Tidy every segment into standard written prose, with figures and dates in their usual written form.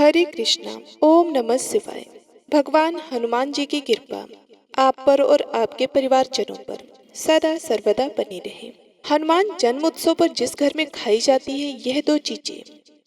हरे कृष्णा। ओम नमः शिवाय। भगवान हनुमान जी की कृपा आप पर और आपके परिवारजनों पर सदा सर्वदा बनी रहे। हनुमान जन्म उत्सव पर जिस घर में खाई जाती है यह दो चीजें,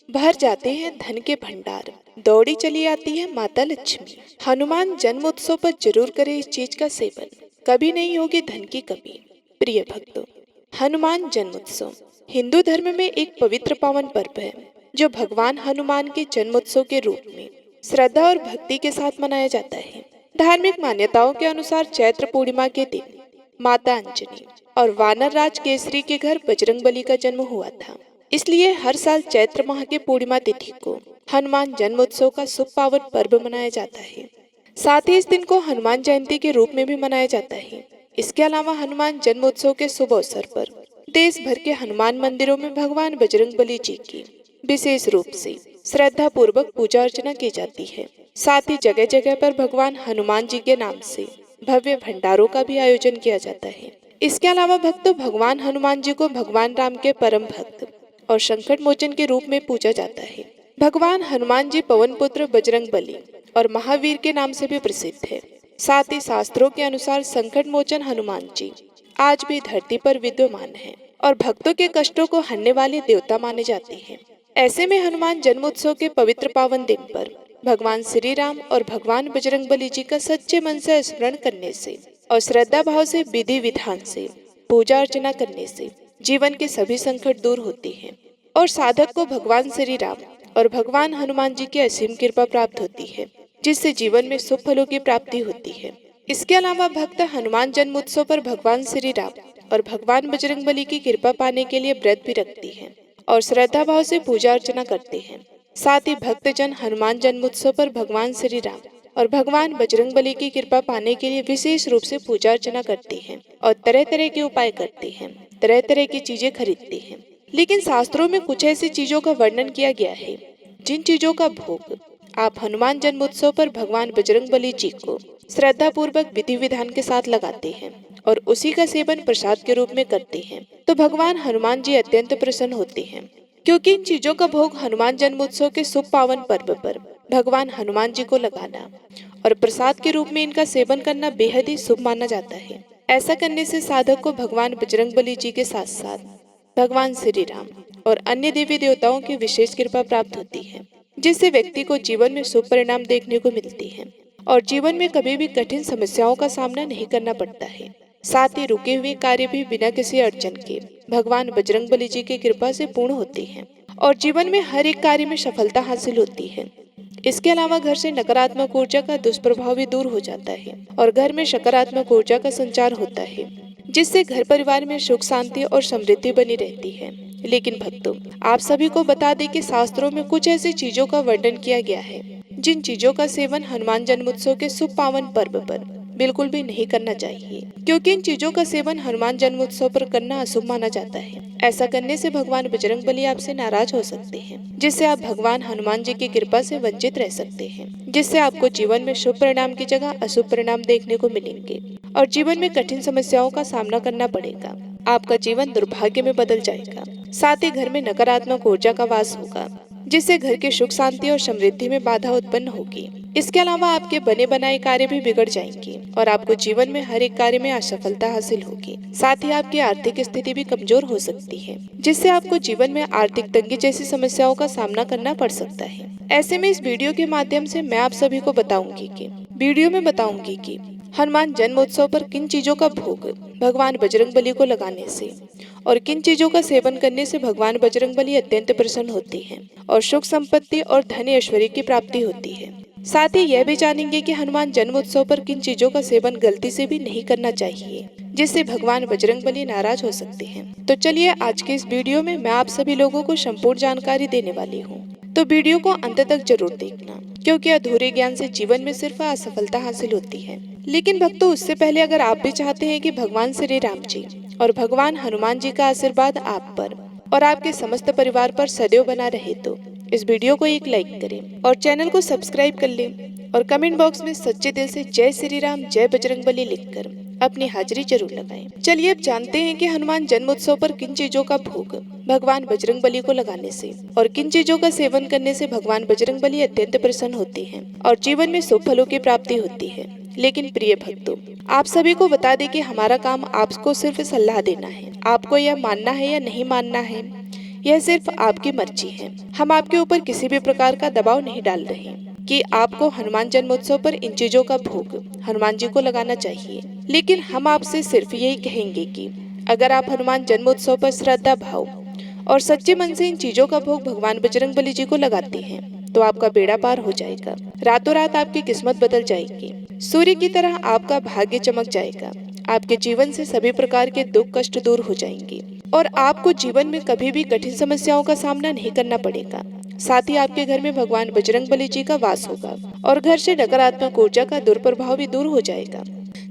भर जाते हैं धन के भंडार, दौड़ी चली आती है माता लक्ष्मी। हनुमान जन्म उत्सव पर जरूर करें इस चीज का सेवन, कभी नहीं होगी धन की कमी। प्रिय भक्तों, हनुमान जन्मोत्सव हिंदू धर्म में एक पवित्र पावन पर्व है जो भगवान हनुमान के जन्मोत्सव के रूप में श्रद्धा और भक्ति के साथ मनाया जाता है। धार्मिक मान्यताओं के अनुसार चैत्र पूर्णिमा के दिन माता अंजनी और वानर राज केसरी के घर बजरंगबली का जन्म हुआ था, इसलिए हर साल चैत्र माह के पूर्णिमा तिथि को हनुमान जन्मोत्सव का शुभ पावन पर्व मनाया जाता है। साथ ही इस दिन को हनुमान जयंती के रूप में भी मनाया जाता है। इसके अलावा हनुमान जन्मोत्सव के शुभ अवसर पर देश भर के हनुमान मंदिरों में भगवान बजरंगबली जी की विशेष रूप से श्रद्धा पूर्वक पूजा अर्चना की जाती है। साथ ही जगह जगह पर भगवान हनुमान जी के नाम से भव्य भंडारों का भी आयोजन किया जाता है। इसके अलावा भक्तों, भगवान हनुमान जी को भगवान राम के परम भक्त और संकट मोचन के रूप में पूजा जाता है। भगवान हनुमान जी पवन पुत्र बजरंगबली और महावीर के नाम से भी प्रसिद्ध है। साथ ही शास्त्रों के अनुसार संकट मोचन हनुमान जी आज भी धरती पर विद्यमान है और भक्तों के कष्टों को हरने वाले देवता माने जाते हैं। ऐसे में हनुमान जन्मोत्सव के पवित्र पावन दिन पर भगवान श्री राम और भगवान बजरंगबली जी का सच्चे मन से स्मरण करने से और श्रद्धा भाव से विधि विधान से पूजा अर्चना करने से जीवन के सभी संकट दूर होते हैं और साधक को भगवान श्री राम और भगवान हनुमान जी की असीम कृपा प्राप्त होती है, जिससे जीवन में शुभ फलों की प्राप्ति होती है। इसके अलावा भक्त हनुमान जन्मोत्सव पर भगवान श्री राम और भगवान बजरंगबली की कृपा पाने के लिए व्रत भी रखती हैं और श्रद्धा भाव से पूजा अर्चना करते हैं। साथ ही भक्तजन हनुमान जन्मोत्सव पर भगवान श्री राम और भगवान बजरंगबली की कृपा पाने के लिए विशेष रूप से पूजा अर्चना करते हैं और तरह तरह के उपाय करते हैं, तरह तरह की चीजें खरीदते हैं। लेकिन शास्त्रों में कुछ ऐसी चीजों का वर्णन किया गया है जिन चीजों का भोग आप हनुमान जन्मोत्सव पर भगवान बजरंगबली जी को श्रद्धा पूर्वक विधि विधान के साथ लगाते हैं और उसी का सेवन प्रसाद के रूप में करते हैं तो भगवान हनुमान जी अत्यंत प्रसन्न होते हैं, क्योंकि इन चीजों का भोग हनुमान जन्मोत्सव के शुभ पावन पर्व पर भगवान हनुमान जी को लगाना और प्रसाद के रूप में इनका सेवन करना बेहद ही शुभ माना जाता है। ऐसा करने से साधक को भगवान बजरंगबली जी के साथ साथ भगवान श्री राम और अन्य देवी देवताओं की विशेष कृपा प्राप्त होती है, जिससे व्यक्ति को जीवन में शुभ परिणाम देखने को मिलते हैं और जीवन में कभी भी कठिन समस्याओं का सामना नहीं करना पड़ता है। साथ ही रुके हुए कार्य भी बिना किसी अड़चन के भगवान बजरंगबली जी की कृपा से पूर्ण होते हैं और जीवन में हर एक कार्य में सफलता हासिल होती है। इसके अलावा घर से नकारात्मक ऊर्जा का दुष्प्रभाव भी दूर हो जाता है और घर में सकारात्मक ऊर्जा का संचार होता है, जिससे घर परिवार में सुख शांति और समृद्धि बनी रहती है। लेकिन भक्तों, आप सभी को बता दें कि शास्त्रों में कुछ ऐसी चीजों का वर्णन किया गया है जिन चीजों का सेवन हनुमान जन्मोत्सव के शुभ पावन पर्व पर बिल्कुल भी नहीं करना चाहिए, क्योंकि इन चीजों का सेवन हनुमान जन्मोत्सव पर करना अशुभ माना जाता है। ऐसा करने से भगवान बजरंगबली आपसे नाराज हो सकते हैं, जिससे आप भगवान हनुमान जी की कृपा से वंचित रह सकते हैं, जिससे आपको जीवन में शुभ परिणाम की जगह अशुभ परिणाम देखने को मिलेंगे और जीवन में कठिन समस्याओं का सामना करना पड़ेगा। आपका जीवन दुर्भाग्य में बदल जाएगा। साथ ही घर में नकारात्मक ऊर्जा का वास होगा, जिससे घर की सुख शांति और समृद्धि में बाधा उत्पन्न होगी। इसके अलावा आपके बने बनाए कार्य भी बिगड़ जाएंगे और आपको जीवन में हर एक कार्य में असफलता हासिल होगी। साथ ही आपकी आर्थिक स्थिति भी कमजोर हो सकती है, जिससे आपको जीवन में आर्थिक तंगी जैसी समस्याओं का सामना करना पड़ सकता है। ऐसे में इस वीडियो के माध्यम से मैं आप सभी को बताऊंगी कि हनुमान जन्मोत्सव पर किन चीजों का भोग भगवान बजरंगबली को लगाने से और किन चीजों का सेवन करने से भगवान बजरंगबली अत्यंत प्रसन्न होते हैं और सुख संपत्ति और धन ऐश्वर्य की प्राप्ति होती है। साथ ही यह भी जानेंगे कि हनुमान जन्मोत्सव पर किन चीजों का सेवन गलती से भी नहीं करना चाहिए, जिससे भगवान बजरंगबली नाराज हो सकते हैं। तो चलिए, आज के इस वीडियो में मैं आप सभी लोगों को संपूर्ण जानकारी देने वाली हूँ, तो वीडियो को अंत तक जरूर देखना, क्योंकि अधूरे ज्ञान से जीवन में सिर्फ असफलता हासिल होती है। लेकिन भक्तों, उससे पहले अगर आप भी चाहते हैं कि भगवान श्री राम जी और भगवान हनुमान जी का आशीर्वाद आप पर और आपके समस्त परिवार पर सदैव बना रहे, तो इस वीडियो को एक लाइक करें और चैनल को सब्सक्राइब कर लें और कमेंट बॉक्स में सच्चे दिल से जय श्री राम जय बजरंगबली लिखकर अपनी हाजिरी जरूर लगाएं। चलिए अब जानते हैं कि हनुमान जन्म उत्सव पर किन चीजों का भोग भगवान बजरंगबली को लगाने से और किन चीजों का सेवन करने से भगवान बजरंगबली अत्यंत प्रसन्न होते हैं और जीवन में शुभ फलों की प्राप्ति होती है। लेकिन प्रिय भक्तों, आप सभी को बता दें कि हमारा काम आपको सिर्फ सलाह देना है। आपको यह मानना है या नहीं मानना है, यह सिर्फ आपकी मर्जी है। हम आपके ऊपर किसी भी प्रकार का दबाव नहीं डाल रहे कि आपको हनुमान जन्मोत्सव पर इन चीजों का भोग हनुमान जी को लगाना चाहिए। लेकिन हम आपसे सिर्फ यही कहेंगे कि अगर आप हनुमान जन्मोत्सव पर श्रद्धा भाव और सच्चे मन से इन चीजों का भोग भगवान बजरंगबली जी को लगाते हैं तो आपका बेड़ा पार हो जाएगा। रातों रात आपकी किस्मत बदल जाएगी। सूर्य की तरह आपका भाग्य चमक जाएगा। आपके जीवन से सभी प्रकार के दुख कष्ट दूर हो जाएंगे और आपको जीवन में कभी भी कठिन समस्याओं का सामना नहीं करना पड़ेगा। साथ ही आपके घर में भगवान बजरंगबली जी का वास होगा और घर से नकारात्मक ऊर्जा का दुष्प्रभाव भी दूर हो जाएगा,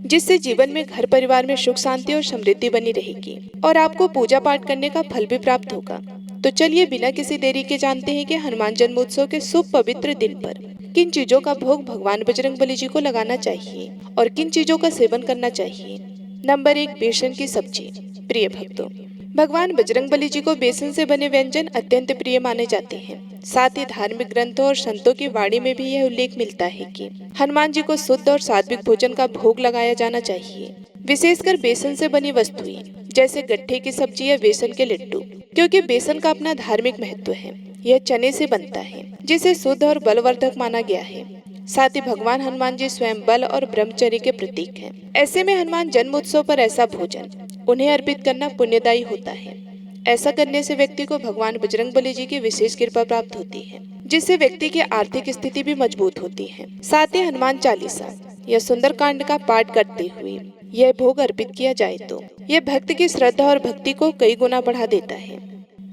जिससे जीवन में घर परिवार में सुख शांति और समृद्धि बनी रहेगी और आपको पूजा पाठ करने का फल भी प्राप्त होगा। तो चलिए बिना किसी देरी के जानते हैं कि हनुमान जन्मोत्सव के शुभ पवित्र दिन पर किन चीजों का भोग भगवान बजरंगबली जी को लगाना चाहिए और किन चीजों का सेवन करना चाहिए। नंबर 1, बेसन की सब्जी। प्रिय भक्तों, भगवान बजरंगबली जी को बेसन से बने व्यंजन अत्यंत प्रिय माने जाते हैं। साथ ही धार्मिक ग्रंथों और संतों की वाणी में भी यह उल्लेख मिलता है कि हनुमान जी को शुद्ध और सात्विक भोजन का भोग लगाया जाना चाहिए, विशेषकर बेसन से बनी वस्तुएं जैसे गट्ठे की सब्जी या बेसन के लड्डू, क्योंकि बेसन का अपना धार्मिक महत्व है। यह चने से बनता है जिसे शुद्ध और बलवर्धक माना गया है। साथ ही भगवान हनुमान जी स्वयं बल और ब्रह्मचर्य के प्रतीक हैं। ऐसे में हनुमान जन्म उत्सव पर ऐसा भोजन उन्हें अर्पित करना पुण्यदायी होता है। ऐसा करने से व्यक्ति को भगवान बजरंगबली जी की विशेष कृपा प्राप्त होती है, जिससे व्यक्ति की आर्थिक स्थिति भी मजबूत होती है। साथ ही हनुमान चालीसा या सुंदरकांड का पाठ करते हुए यह भोग अर्पित किया जाए तो यह भक्त की श्रद्धा और भक्ति को कई गुना बढ़ा देता है,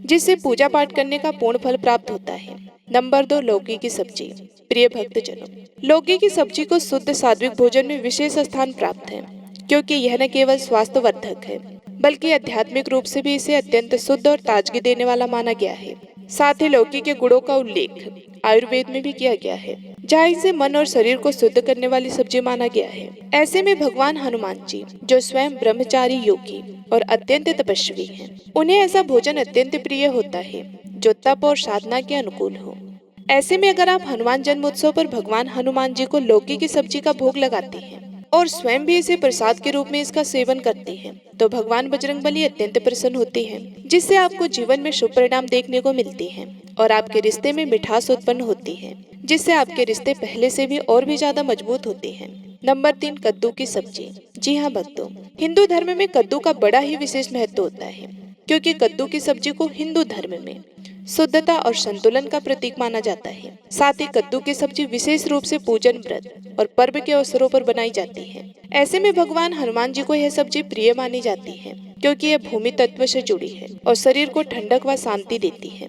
जिससे पूजा पाठ करने का पूर्ण फल प्राप्त होता है। नंबर 2, लौकी की सब्जी। प्रिय भक्तजनों, लौकी की सब्जी को शुद्ध सात्विक भोजन में विशेष स्थान प्राप्त है, क्योंकि यह न केवल स्वास्थ्यवर्धक है बल्कि आध्यात्मिक रूप से भी इसे अत्यंत शुद्ध और ताजगी देने वाला माना गया है। साथ ही लौकी के गुणों का उल्लेख आयुर्वेद में भी किया गया है, जहाँ इसे मन और शरीर को शुद्ध करने वाली सब्जी माना गया है। ऐसे में भगवान हनुमान जी, जो स्वयं ब्रह्मचारी योगी और अत्यंत तपस्वी हैं, उन्हें ऐसा भोजन अत्यंत प्रिय होता है जो तप और साधना के अनुकूल हो। ऐसे में अगर आप हनुमान जन्मोत्सव पर भगवान हनुमान जी को लौकी की सब्जी का भोग लगाते हैं और स्वयं भी इसे प्रसाद के रूप में इसका सेवन करते हैं तो भगवान बजरंगबली अत्यंत प्रसन्न होते हैं, जिससे आपको जीवन में शुभ परिणाम देखने को मिलते हैं और आपके रिश्ते में मिठास उत्पन्न होती है, जिससे आपके रिश्ते पहले से भी और भी ज्यादा मजबूत होते हैं। नंबर 3, कद्दू की सब्जी। जी हाँ भक्तों, हिंदू धर्म में कद्दू का बड़ा ही विशेष महत्व होता है, क्योंकि कद्दू की सब्जी को हिंदू धर्म में शुद्धता और संतुलन का प्रतीक माना जाता है। साथ ही कद्दू की सब्जी विशेष रूप से पूजन, व्रत और पर्व के अवसरों पर बनाई जाती है। ऐसे में भगवान हनुमान जी को यह सब्जी प्रिय मानी जाती है, क्योंकि यह भूमि तत्व से जुड़ी है और शरीर को ठंडक व शांति देती है।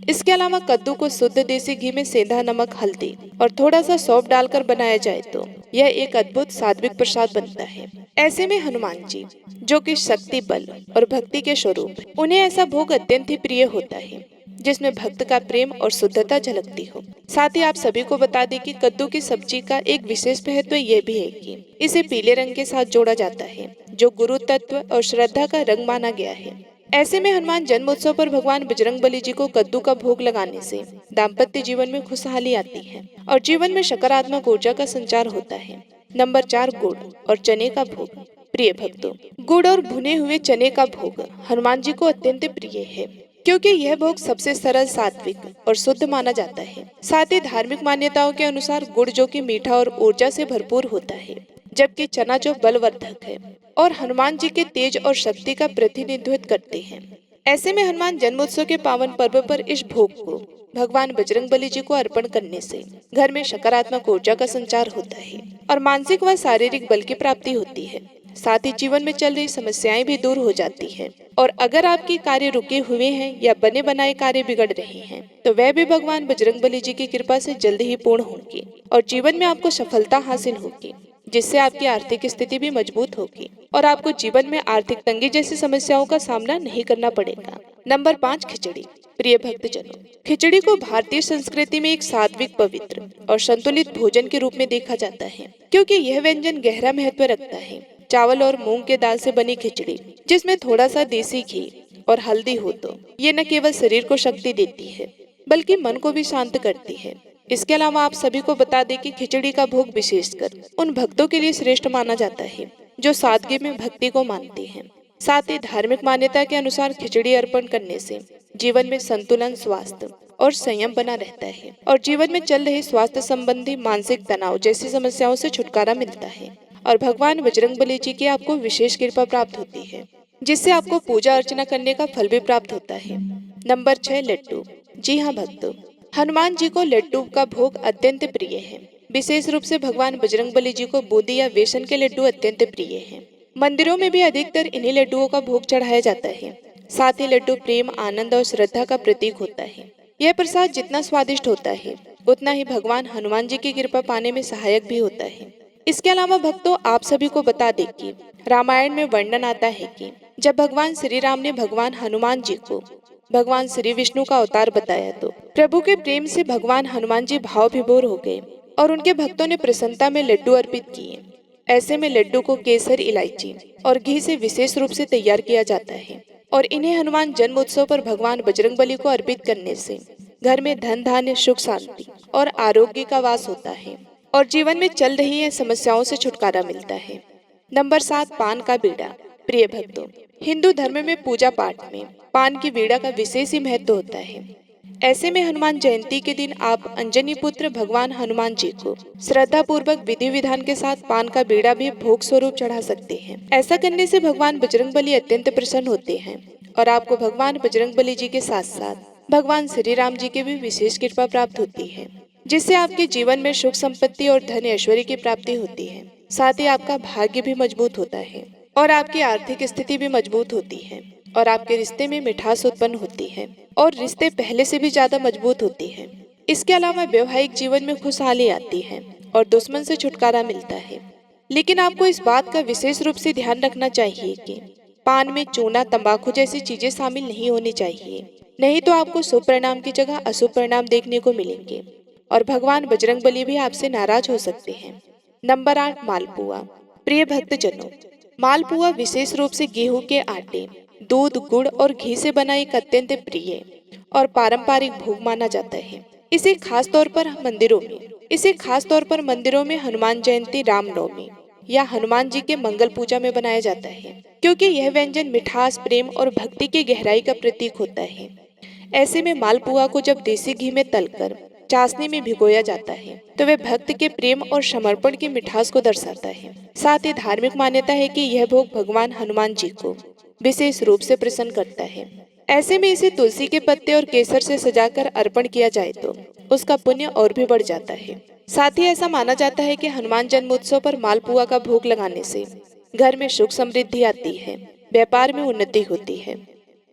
इसके अलावा कद्दू को शुद्ध देसी घी में सेंधा नमक, हल्दी और थोड़ा सा सौंफ डालकर बनाया जाए तो यह एक अद्भुत सात्विक प्रसाद बनता है। ऐसे में हनुमान जी, जो कि शक्ति, बल और भक्ति के स्वरूप, उन्हें ऐसा भोग अत्यंत ही प्रिय होता है जिसमें भक्त का प्रेम और शुद्धता झलकती हो। साथ ही आप सभी को बता दें कि कद्दू की सब्जी का एक विशेष महत्व यह भी है कि इसे पीले रंग के साथ जोड़ा जाता है, जो गुरु तत्व और श्रद्धा का रंग माना गया है। ऐसे में हनुमान जन्मोत्सव पर भगवान बजरंगबली जी को कद्दू का भोग लगाने से दाम्पत्य जीवन में खुशहाली आती है और जीवन में सकारात्मक ऊर्जा का संचार होता है। नंबर 4, गुड़ और चने का भोग। प्रिय भक्तों, गुड़ और भुने हुए चने का भोग हनुमान जी को अत्यंत प्रिय है, क्योंकि यह भोग सबसे सरल, सात्विक और शुद्ध माना जाता है। साथ ही धार्मिक मान्यताओं के अनुसार गुड़, जो कि मीठा और ऊर्जा से भरपूर होता है, जबकि चना जो बलवर्धक है और हनुमान जी के तेज और शक्ति का प्रतिनिधित्व करते हैं। ऐसे में हनुमान जन्मोत्सव के पावन पर्व पर इस भोग को भगवान बजरंगबली जी को अर्पण करने से घर में सकारात्मक ऊर्जा का संचार होता है और मानसिक व शारीरिक बल की प्राप्ति होती है। साथ ही जीवन में चल रही समस्याएं भी दूर हो जाती हैं और अगर आपके कार्य रुके हुए हैं या बने बनाए कार्य बिगड़ रहे हैं तो वह भी भगवान बजरंगबली जी की कृपा से जल्द ही पूर्ण होंगे और जीवन में आपको सफलता हासिल होगी, जिससे आपकी आर्थिक स्थिति भी मजबूत होगी और आपको जीवन में आर्थिक तंगी जैसी समस्याओं का सामना नहीं करना पड़ेगा। नंबर 5, खिचड़ी। प्रिय भक्तजनों, खिचड़ी को भारतीय संस्कृति में एक सात्विक, पवित्र और संतुलित भोजन के रूप में देखा जाता है, क्योंकि यह व्यंजन गहरा महत्व रखता है। चावल और मूंग के दाल से बनी खिचड़ी जिसमें थोड़ा सा देसी घी और हल्दी हो तो ये न केवल शरीर को शक्ति देती है बल्कि मन को भी शांत करती है। इसके अलावा आप सभी को बता दें कि खिचड़ी का भोग विशेषकर उन भक्तों के लिए श्रेष्ठ माना जाता है जो सादगी में भक्ति को मानते हैं। साथ ही धार्मिक मान्यता के अनुसार खिचड़ी अर्पण करने से जीवन में संतुलन, स्वास्थ्य और संयम बना रहता है और जीवन में चल रहे स्वास्थ्य संबंधी मानसिक तनाव जैसी समस्याओं से छुटकारा मिलता है और भगवान बजरंगबली जी की आपको विशेष कृपा प्राप्त होती है जिससे आपको पूजा अर्चना करने का फल भी प्राप्त होता है। नंबर 6, लड्डू। जी हाँ भक्तों, हनुमान जी को लड्डू का भोग अत्यंत प्रिय है। विशेष रूप से भगवान बजरंगबली जी को बूंदी या बेसन के लड्डू अत्यंत प्रिय हैं। मंदिरों में भी अधिकतर इन्हीं लड्डुओं का भोग चढ़ाया जाता है। साथ ही लड्डू प्रेम, आनंद और श्रद्धा का प्रतीक होता है। यह प्रसाद जितना स्वादिष्ट होता है उतना ही भगवान हनुमान जी की कृपा पाने में सहायक भी होता है। इसके अलावा भक्तों, आप सभी को बता दें कि रामायण में वर्णन आता है कि जब भगवान श्री राम ने भगवान हनुमान जी को भगवान श्री विष्णु का अवतार बताया तो प्रभु के प्रेम से भगवान हनुमान जी भाव विभोर हो गए और उनके भक्तों ने प्रसन्नता में लड्डू अर्पित किए। ऐसे में लड्डू को केसर, इलायची और घी से विशेष रूप से तैयार किया जाता है और इन्हें हनुमान जन्म उत्सव पर भगवान बजरंगबली को अर्पित करने से घर में धन, धान्य, सुख, शांति और आरोग्य का वास होता है और जीवन में चल रही समस्याओं से छुटकारा मिलता है। नंबर 7, पान का बीड़ा। प्रिय भक्तों, हिंदू धर्म में पूजा पाठ में पान की बीड़ा का विशेष ही महत्व होता है। ऐसे में हनुमान जयंती के दिन आप अंजनी पुत्र भगवान हनुमान जी को श्रद्धा पूर्वक विधि विधान के साथ पान का बीड़ा भी भोग स्वरूप चढ़ा सकते हैं। ऐसा करने से भगवान बजरंगबली अत्यंत प्रसन्न होते हैं और आपको भगवान बजरंगबली जी के साथ साथ भगवान श्री राम जी की भी विशेष कृपा प्राप्त होती है जिससे आपके जीवन में सुख, संपत्ति और धन ऐश्वर्य की प्राप्ति होती है। साथ ही आपका भाग्य भी मजबूत होता है और आपकी आर्थिक स्थिति भी मजबूत होती है और आपके रिश्ते में मिठास उत्पन्न होती है और रिश्ते पहले से भी ज्यादा मजबूत होती है। इसके अलावा वैवाहिक जीवन में खुशहाली आती है और दुश्मन से छुटकारा मिलता है। लेकिन आपको इस बात का विशेष रूप से ध्यान रखना चाहिए कि पान में चूना, तंबाकू जैसी चीजें शामिल नहीं होनी चाहिए, नहीं तो आपको शुभ परिणाम की जगह अशुभ परिणाम देखने को मिलेंगे और भगवान बजरंगबली भी आपसे नाराज हो सकते हैं। नंबर 8, मालपुआ। प्रिय भक्तजनों, मालपुआ विशेष रूप से गेहूं के आटे, दूध, गुड़ और घी से बना एक अत्यंत प्रिय और पारंपरिक भोग माना जाता है। इसे खास तौर पर मंदिरों में हनुमान जयंती, रामनवमी या हनुमान जी के मंगल पूजा में बनाया जाता है क्योंकि यह व्यंजन मिठास, प्रेम और भक्ति की गहराई का प्रतीक होता है। ऐसे में मालपुआ को जब देसी घी में तलकर चाशनी में भिगोया जाता है तो वह भक्त के प्रेम और समर्पण की मिठास को दर्शाता है। साथ ही धार्मिक मान्यता है कि यह भोग भगवान हनुमान जी को विशेष रूप से प्रसन्न करता है। ऐसे में इसे तुलसी के पत्ते और केसर से सजाकर अर्पण किया जाए तो उसका पुण्य और भी बढ़ जाता है। साथ ही ऐसा माना जाता है कि हनुमान जन्मोत्सव पर मालपुआ का भोग लगाने से घर में सुख, समृद्धि आती है, व्यापार में उन्नति होती है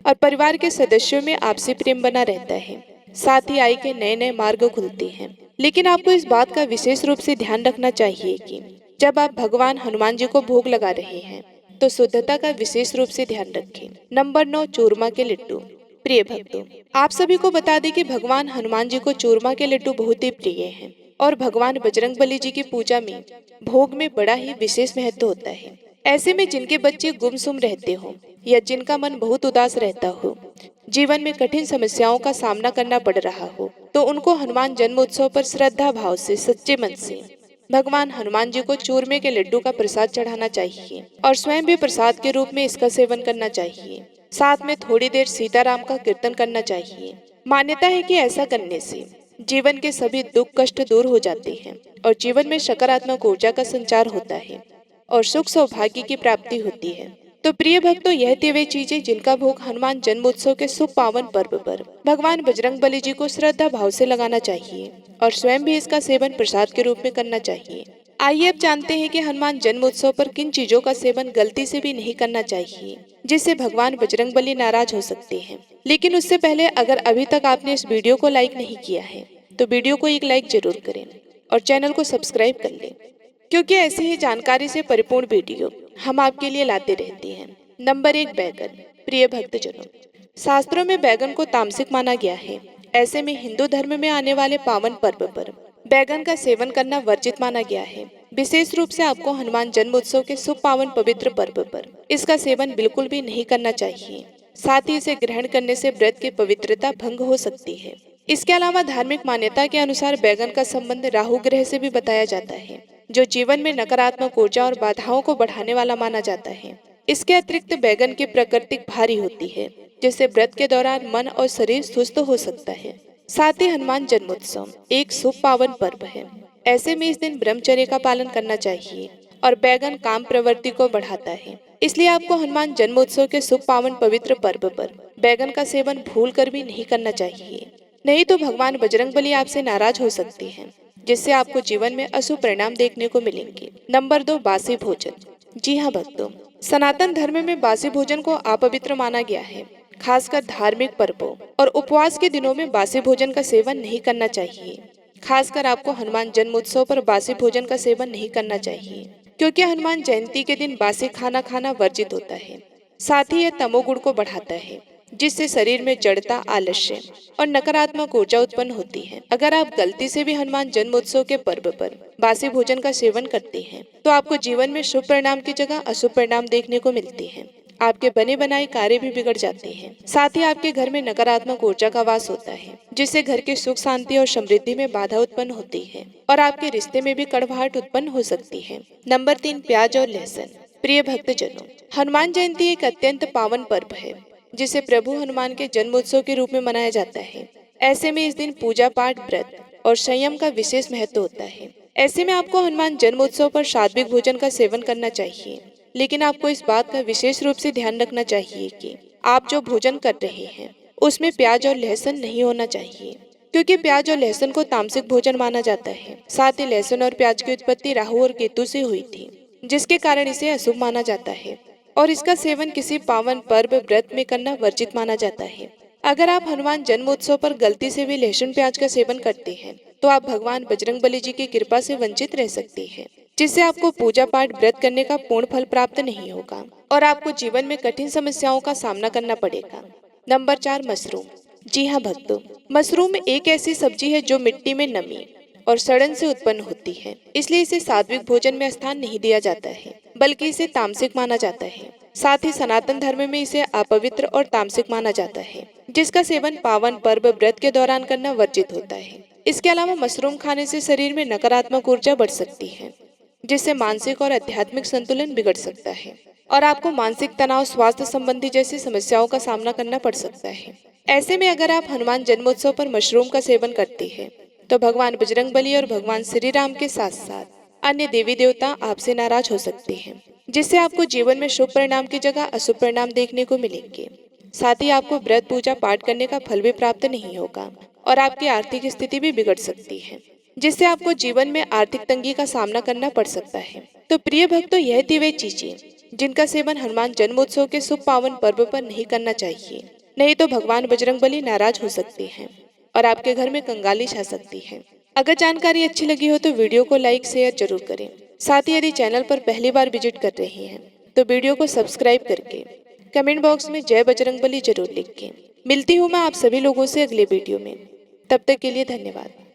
और परिवार के सदस्यों में आपसी प्रेम बना रहता है। साथ ही आय के नए नए मार्ग खुलते हैं। लेकिन आपको इस बात का विशेष रूप से ध्यान रखना चाहिए कि जब आप भगवान हनुमान जी को भोग लगा रहे हैं तो शुद्धता का विशेष रूप से ध्यान रखें। नंबर 9, चूरमा के लड्डू। प्रिय भक्तों, आप सभी को बता दें कि भगवान हनुमान जी को चूरमा के लड्डू बहुत ही प्रिय हैं और भगवान बजरंगबली जी की पूजा में भोग में बड़ा ही विशेष महत्व होता है। ऐसे में जिनके बच्चे गुमसुम रहते हो या जिनका मन बहुत उदास रहता हो, जीवन में कठिन समस्याओं का सामना करना पड़ रहा हो, तो उनको हनुमान जन्मोत्सव पर श्रद्धा भाव से, सच्चे मन से भगवान हनुमान जी को चूरमे के लड्डू का प्रसाद चढ़ाना चाहिए और स्वयं भी प्रसाद के रूप में इसका सेवन करना चाहिए। साथ में थोड़ी देर सीताराम का कीर्तन करना चाहिए। मान्यता है कि ऐसा करने से जीवन के सभी दुख, कष्ट दूर हो जाते हैं और जीवन में सकारात्मक ऊर्जा का संचार होता है और सुख, सौभाग्य की प्राप्ति होती है। तो प्रिय भक्तों, यह थी वे चीजें जिनका भोग हनुमान जन्मोत्सव के शुभ पावन पर्व पर भगवान बजरंगबली जी को श्रद्धा भाव से लगाना चाहिए और स्वयं भी इसका सेवन प्रसाद के रूप में करना चाहिए। आइए अब जानते हैं कि हनुमान जन्मोत्सव पर किन चीजों का सेवन गलती से भी नहीं करना चाहिए जिससे भगवान बजरंगबली नाराज हो सकते हैं। लेकिन उससे पहले अगर अभी तक आपने इस वीडियो को लाइक नहीं किया है तो वीडियो को एक लाइक जरूर करें और चैनल को सब्सक्राइब कर लें क्योंकि ऐसी ही जानकारी से परिपूर्ण वीडियो हम आपके लिए लाते रहते हैं। नंबर 1, बैगन। प्रिय भक्तजनों, शास्त्रों में बैगन को तामसिक माना गया है। ऐसे में हिंदू धर्म में आने वाले पावन पर्व पर बैगन का सेवन करना वर्जित माना गया है। विशेष रूप से आपको हनुमान जन्मोत्सव के शुभ पावन पवित्र पर्व पर इसका सेवन बिल्कुल भी नहीं करना चाहिए। साथ ही इसे ग्रहण करने से व्रत की पवित्रता भंग हो सकती है। इसके अलावा धार्मिक मान्यता के अनुसार बैगन का संबंध राहु ग्रह से भी बताया जाता है, जो जीवन में नकारात्मक ऊर्जा और बाधाओं को बढ़ाने वाला माना जाता है। इसके अतिरिक्त बैगन की प्रकृति भारी होती है, जिससे व्रत के दौरान मन और शरीर सुस्त हो सकता है। साथ ही हनुमान जन्मोत्सव एक शुभ पावन पर्व है। ऐसे में इस दिन ब्रह्मचर्य का पालन करना चाहिए और बैगन काम प्रवृत्ति को बढ़ाता है। इसलिए आपको हनुमान जन्मोत्सव के शुभ पावन पवित्र पर्व पर बैगन का सेवन भूल कर भी नहीं करना चाहिए, नहीं तो भगवान बजरंगबली आपसे नाराज हो सकते हैं, जिससे आपको जीवन में अशुभ परिणाम देखने को मिलेंगे। नंबर 2, बासी भोजन। जी हाँ भक्तों, सनातन धर्म में बासी भोजन को अपवित्र माना गया है। खासकर धार्मिक पर्वों और उपवास के दिनों में बासी भोजन का सेवन नहीं करना चाहिए। खासकर आपको हनुमान जन्मोत्सव पर बासी भोजन का सेवन नहीं करना चाहिए, क्योंकि हनुमान जयंती के दिन बासी खाना खाना वर्जित होता है। साथ ही यह तमोगुण को बढ़ाता है, जिससे शरीर में जड़ता, आलस्य और नकारात्मक ऊर्जा उत्पन्न होती है। अगर आप गलती से भी हनुमान जन्मोत्सव के पर्व पर बासी भोजन का सेवन करते हैं, तो आपको जीवन में शुभ परिणाम की जगह अशुभ परिणाम देखने को मिलते हैं। आपके बने बनाए कार्य भी बिगड़ जाते हैं। साथ ही आपके घर में नकारात्मक ऊर्जा का वास होता है, जिससे घर की सुख शांति और समृद्धि में बाधा उत्पन्न होती है और आपके रिश्ते में भी कड़वाहट उत्पन्न हो सकती है। नंबर 3, प्याज और लहसुन। प्रिय भक्तजनों, हनुमान जयंती एक अत्यंत पावन पर्व है, जिसे प्रभु हनुमान के जन्मोत्सव के रूप में मनाया जाता है। ऐसे में इस दिन पूजा पाठ, व्रत और संयम का विशेष महत्व होता है। ऐसे में आपको हनुमान जन्मोत्सव पर सात्विक भोजन का सेवन करना चाहिए, लेकिन आपको इस बात का विशेष रूप से ध्यान रखना चाहिए कि आप जो भोजन कर रहे हैं उसमें प्याज और लहसुन नहीं होना चाहिए, क्योंकि प्याज और लहसुन को तामसिक भोजन माना जाता है। साथ ही लहसुन और प्याज की उत्पत्ति राहु और केतु से हुई थी, जिसके कारण इसे अशुभ माना जाता है और इसका सेवन किसी पावन पर्व, व्रत में करना वर्जित माना जाता है। अगर आप हनुमान जन्मोत्सव पर गलती से भी लहसुन प्याज का सेवन करते हैं, तो आप भगवान बजरंगबली जी की कृपा से वंचित रह सकते हैं, जिससे आपको पूजा पाठ, व्रत करने का पूर्ण फल प्राप्त नहीं होगा और आपको जीवन में कठिन समस्याओं का सामना करना पड़ेगा। Number 4, mushroom. जी हाँ भक्तों, मशरूम एक ऐसी सब्जी है जो मिट्टी में नमी और सड़न से उत्पन्न होती है। इसलिए इसे सात्विक भोजन में स्थान नहीं दिया जाता है, बल्कि इसे तामसिक माना जाता है। साथ ही सनातन धर्म में इसे अपवित्र और तामसिक माना जाता है, जिसका सेवन पावन पर्व, व्रत के दौरान करना वर्जित होता है। इसके अलावा मशरूम खाने से शरीर में नकारात्मक ऊर्जा बढ़ सकती है, जिससे मानसिक और आध्यात्मिक संतुलन बिगड़ सकता है और आपको मानसिक तनाव, स्वास्थ्य संबंधी जैसी समस्याओं का सामना करना पड़ सकता है। ऐसे में अगर आप हनुमान जन्मोत्सव पर मशरूम का सेवन करते हैं, तो भगवान बजरंगबली और भगवान श्री राम के साथ साथ अन्य देवी देवता आपसे नाराज हो सकते हैं, जिससे आपको जीवन में शुभ परिणाम की जगह अशुभ परिणाम देखने को मिलेंगे। साथ ही आपको व्रत, पूजा पाठ करने का फल भी प्राप्त नहीं होगा और आपकी आर्थिक स्थिति भी बिगड़ सकती है, जिससे आपको जीवन में आर्थिक तंगी का सामना करना पड़ सकता है। तो प्रिय भक्तों, यह थी वे चीजें जिनका सेवन हनुमान जन्मोत्सव के शुभ पावन पर्व पर नहीं करना चाहिए, नहीं तो भगवान बजरंगबली नाराज हो सकते हैं और आपके घर में कंगाली छा सकती है। अगर जानकारी अच्छी लगी हो तो वीडियो को लाइक, शेयर जरूर करें। साथ ही यदि चैनल पर पहली बार विजिट कर रहे हैं तो वीडियो को सब्सक्राइब करके कमेंट बॉक्स में जय बजरंगबली जरूर लिख के। मिलती हूँ मैं आप सभी लोगों से अगले वीडियो में। तब तक के लिए धन्यवाद।